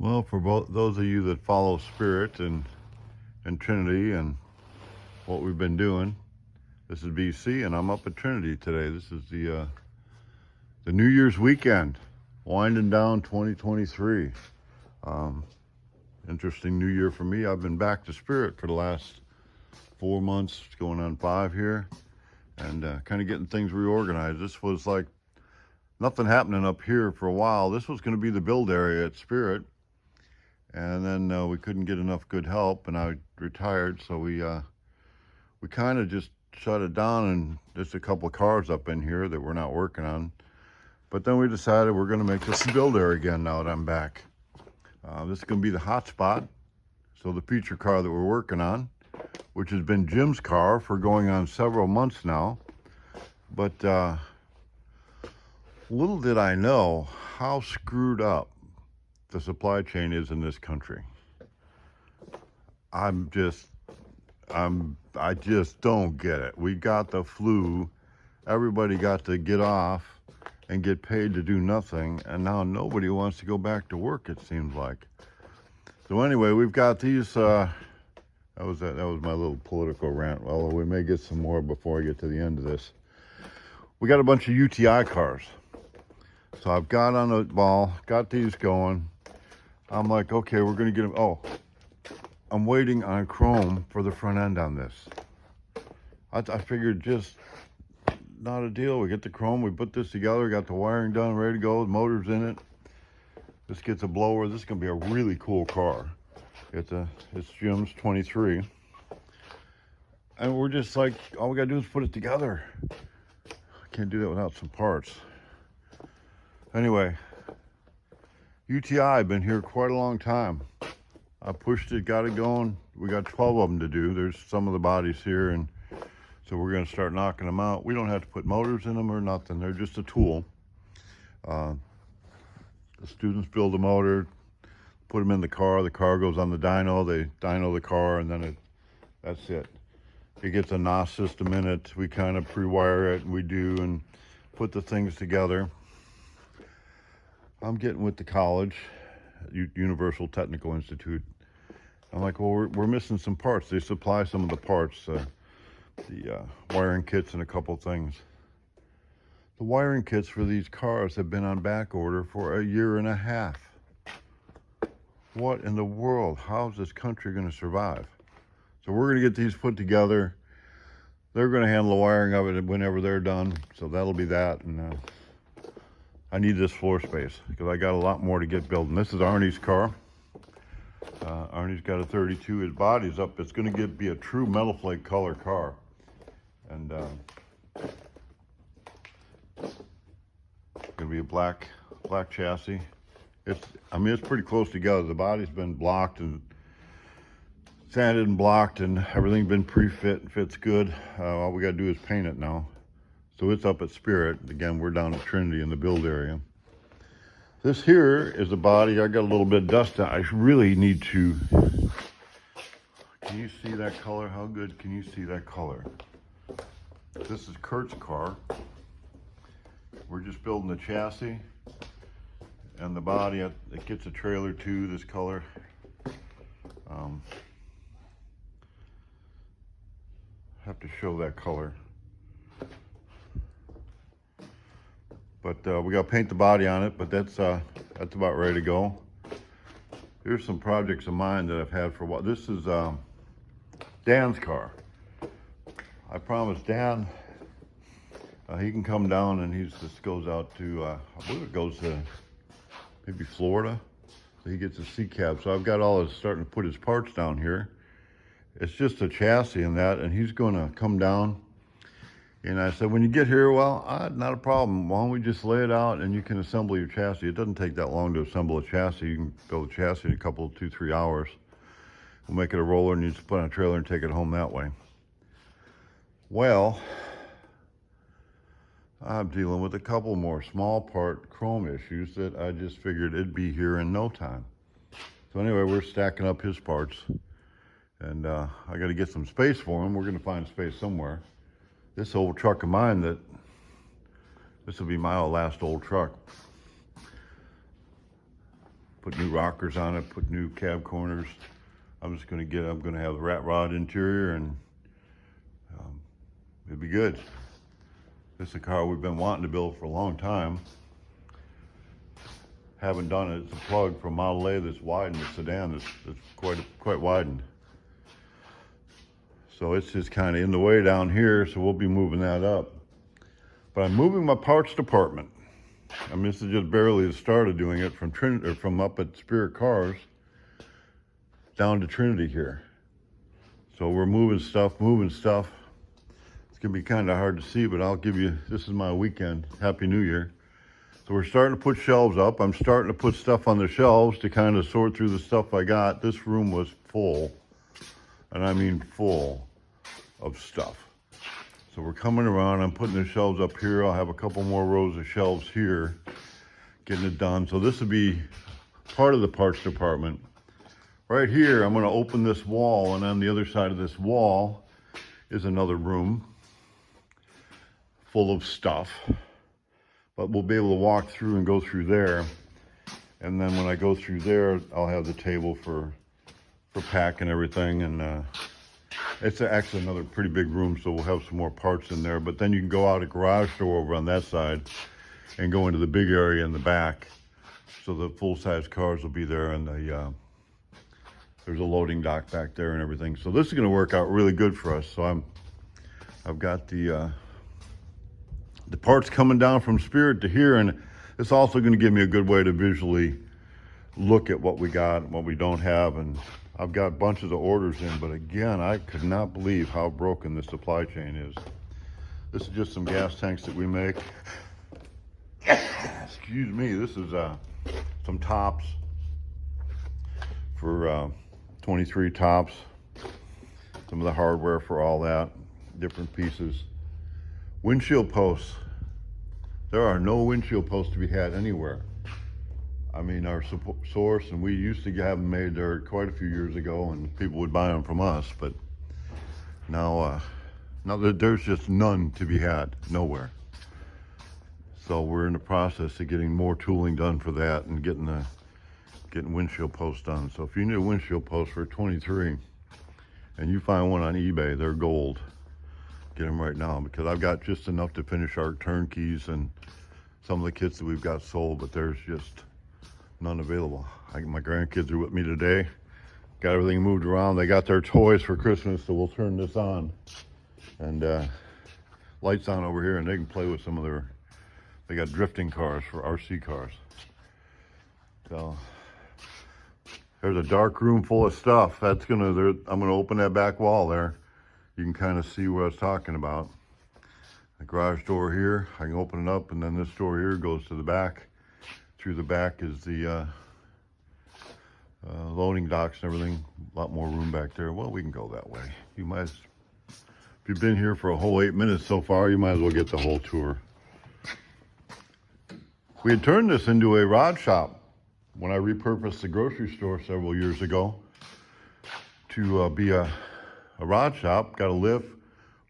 Well, for both those of you that follow Spirit and Trinity and what we've been doing, this is BC, and I'm up at Trinity today. This is the New Year's weekend, winding down 2023. Interesting new year for me. I've been back to Spirit for the last 4 months, going on 5 here, and kind of getting things reorganized. This was like nothing happening up here for a while. This was going to be the build area at Spirit. And then we couldn't get enough good help, and I retired, so we kind of just shut it down, and just a couple of cars up in here that we're not working on. But then we decided we're going to make this build area again now that I'm back. This is going to be the hot spot. So the feature car that we're working on, which has been Jim's car for going on several months now. But little did I know how screwed up the supply chain is in this country. I just don't get it. We got the flu. Everybody got to get off and get paid to do nothing, and now nobody wants to go back to work, it seems like. So anyway, we've got these, that was my little political rant. Well, we may get some more before I get to the end of this. We got a bunch of UTI cars. So I've got on the ball, got these going. I'm like, okay, we're gonna get them. Oh, I'm waiting on chrome for the front end on this. I figured just not a deal. We get the chrome, we put this together, got the wiring done, ready to go, the motor's in it. This gets a blower. This is gonna be a really cool car. It's Jim's 23. And we're just like, all we gotta do is put it together. I can't do that without some parts. Anyway, UTI, I've been here quite a long time. I pushed it, got it going. We got 12 of them to do. There's some of the bodies here, and so we're gonna start knocking them out. We don't have to put motors in them or nothing. They're just a tool. The students build a motor, put them in the car goes on the dyno, they dyno the car, and then that's it. It gets a NOS system in it. We kind of pre-wire it, and we do, and put the things together. I'm getting with the college, Universal Technical Institute. I'm like, well, we're missing some parts. They supply some of the parts, the wiring kits and a couple things. The wiring kits for these cars have been on back order for 1.5 years. What in the world? How's this country going to survive? So we're going to get these put together. They're going to handle the wiring of it whenever they're done. So that'll be that. And I need this floor space because I got a lot more to get building. This is Arnie's car. Arnie's got a 32. His body's up. It's going to be a true metal flake color car. And going to be a black chassis. It's pretty close together. The body's been blocked and sanded and blocked, and everything been pre-fit and fits good. All we got to do is paint it now. So it's up at Spirit. Again, we're down at Trinity in the build area. This here is the body. I got a little bit of dust on. I really need to. Can you see that color? How good can you see that color? This is Kurt's car. We're just building the chassis and the body. It gets a trailer too, this color. Have to show that color. But we got to paint the body on it, but that's about ready to go. Here's some projects of mine that I've had for a while. This is Dan's car. I promised Dan he can come down, and this goes out to, I believe it goes to maybe Florida. So he gets a C cab. So I've got starting to put his parts down here. It's just a chassis and that, and he's going to come down. And I said, when you get here, well, not a problem. Why don't we just lay it out and you can assemble your chassis. It doesn't take that long to assemble a chassis. You can build a chassis in a couple, 2-3 hours. We'll make it a roller, and you just put on a trailer and take it home that way. Well, I'm dealing with a couple more small part chrome issues that I just figured it'd be here in no time. So anyway, we're stacking up his parts, and I got to get some space for him. We're going to find space somewhere. This old truck of mine, this will be my last old truck. put new rockers on it, put new cab corners. I'm going to have the rat rod interior, and it'll be good. This is a car we've been wanting to build for a long time. Haven't done it. It's a plug from Model A that's widened. The sedan that's quite widened. So it's just kind of in the way down here, so we'll be moving that up. But I'm moving my parts department. I mean, this is just barely the start of doing it from Trinity, or from up at Spiritcars down to Trinity here. So we're moving stuff. It's gonna be kind of hard to see, but I'll give you, this is my weekend. Happy New Year. So we're starting to put shelves up. I'm starting to put stuff on the shelves to kind of sort through the stuff I got. This room was full, and I mean full of stuff. So we're coming around. I'm putting the shelves up here. I'll have a couple more rows of shelves here, getting it done. So this will be part of the parts department. Right here, I'm going to open this wall, and on the other side of this wall is another room full of stuff. But we'll be able to walk through and go through there. And then when I go through there, I'll have the table for packing everything. And it's actually another pretty big room, so we'll have some more parts in there. But then you can go out a garage door over on that side and go into the big area in the back. So the full-size cars will be there, and there's a loading dock back there and everything. So this is going to work out really good for us. So I've got the parts coming down from Spirit to here, and it's also going to give me a good way to visually look at what we got and what we don't have. And I've got bunches of orders in, but again, I could not believe how broken the supply chain is. This is just some gas tanks that we make. Excuse me. This is some tops for 23 tops. Some of the hardware for all that, different pieces. Windshield posts. There are no windshield posts to be had anywhere. I mean, our source, and we used to have them made there quite a few years ago, and people would buy them from us, but now there's just none to be had, nowhere. So we're in the process of getting more tooling done for that and getting windshield posts done. So if you need a windshield post for 23 and you find one on eBay, they're gold. Get them right now, because I've got just enough to finish our turnkeys and some of the kits that we've got sold, but there's just none available. My grandkids are with me today. Got everything moved around. They got their toys for Christmas, so we'll turn this on. And lights on over here, and they can play with some of they got drifting cars for RC cars. So there's a dark room full of stuff. I'm gonna open that back wall there. You can kind of see what I was talking about. The garage door here, I can open it up, and then this door here goes to the back. Through the back is the loading docks and everything. A lot more room back there. Well, we can go that way. If you've been here for a whole 8 minutes so far, you might as well get the whole tour. We had turned this into a rod shop when I repurposed the grocery store several years ago to be a rod shop. Got a lift.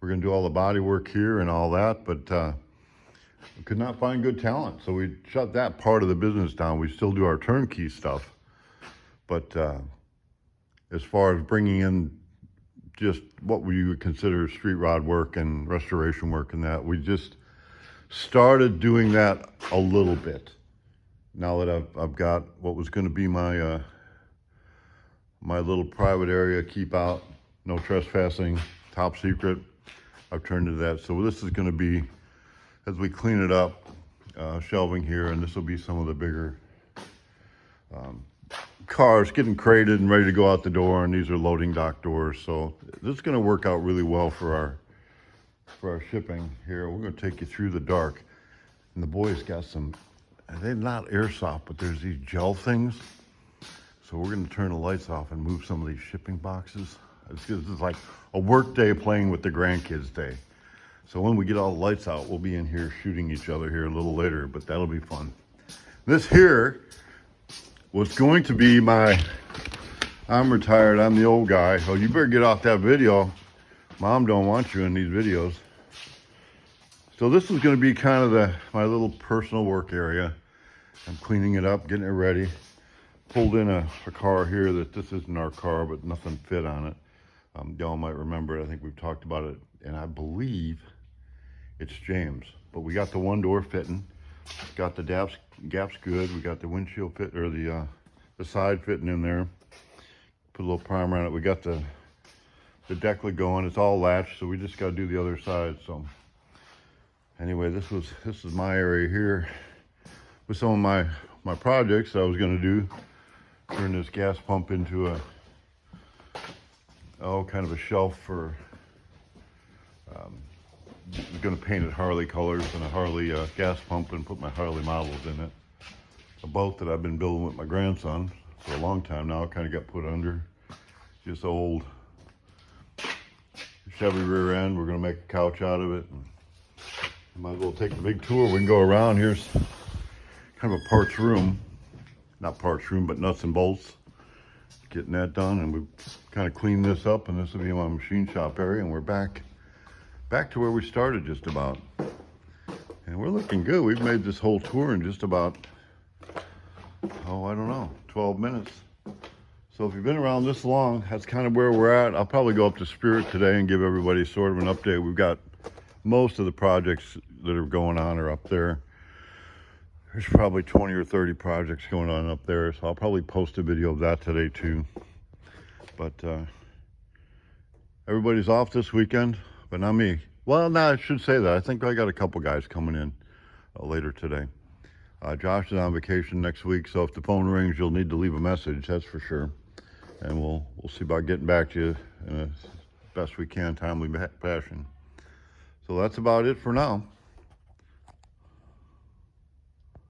We're going to do all the body work here and all that, but we could not find good talent, so we shut that part of the business down. We still do our turnkey stuff, but as far as bringing in just what we would consider street rod work and restoration work and that, we just started doing that a little bit. Now that I've got what was going to be my my little private area, keep out, no trespassing, top secret, I've turned to that. So this is going to be, as we clean it up, shelving here, and this will be some of the bigger cars getting crated and ready to go out the door, and these are loading dock doors. So this is going to work out really well for our shipping here. We're going to take you through the dark, and the boys got some, they're not airsoft, but there's these gel things. So we're going to turn the lights off and move some of these shipping boxes. This is like a work day playing with the grandkids day. So when we get all the lights out, we'll be in here shooting each other here a little later, but that'll be fun. This here was going to be I'm retired, I'm the old guy. Oh, you better get off that video. Mom don't want you in these videos. So this is going to be kind of my little personal work area. I'm cleaning it up, getting it ready. pulled in a car here that this isn't our car, but nothing fit on it. Y'all might remember it. I think we've talked about it, and I believe it's James. But we got the one door fitting, got the gaps good. We got the windshield fit, or the side fitting in there. Put a little primer on it. We got the decklet going. It's all latched, so we just got to do the other side. So anyway, this is my area here with some of my projects that I was going to do. Turn this gas pump into a kind of a shelf for. I'm going to paint it Harley colors and a Harley gas pump and put my Harley models in it. A boat that I've been building with my grandson for a long time now. Kind of got put under. Just old Chevy rear end. We're going to make a couch out of it. And might as well take the big tour. We can go around. Here's kind of a parts room. Not parts room, but nuts and bolts. Getting that done, and we kind of cleaned this up, and this will be my machine shop area, and we're back to where we started just about. And we're looking good. We've made this whole tour in just about, I don't know, 12 minutes. So if you've been around this long, that's kind of where we're at. I'll probably go up to Spirit today and give everybody sort of an update. We've got most of the projects that are going on are up there. There's probably 20 or 30 projects going on up there, so I'll probably post a video of that today too. But everybody's off this weekend, but not me. Well, no, I should say that. I think I got a couple guys coming in later today. Josh is on vacation next week, so if the phone rings, you'll need to leave a message, that's for sure. And we'll see about getting back to you in the best we can, timely fashion. So that's about it for now.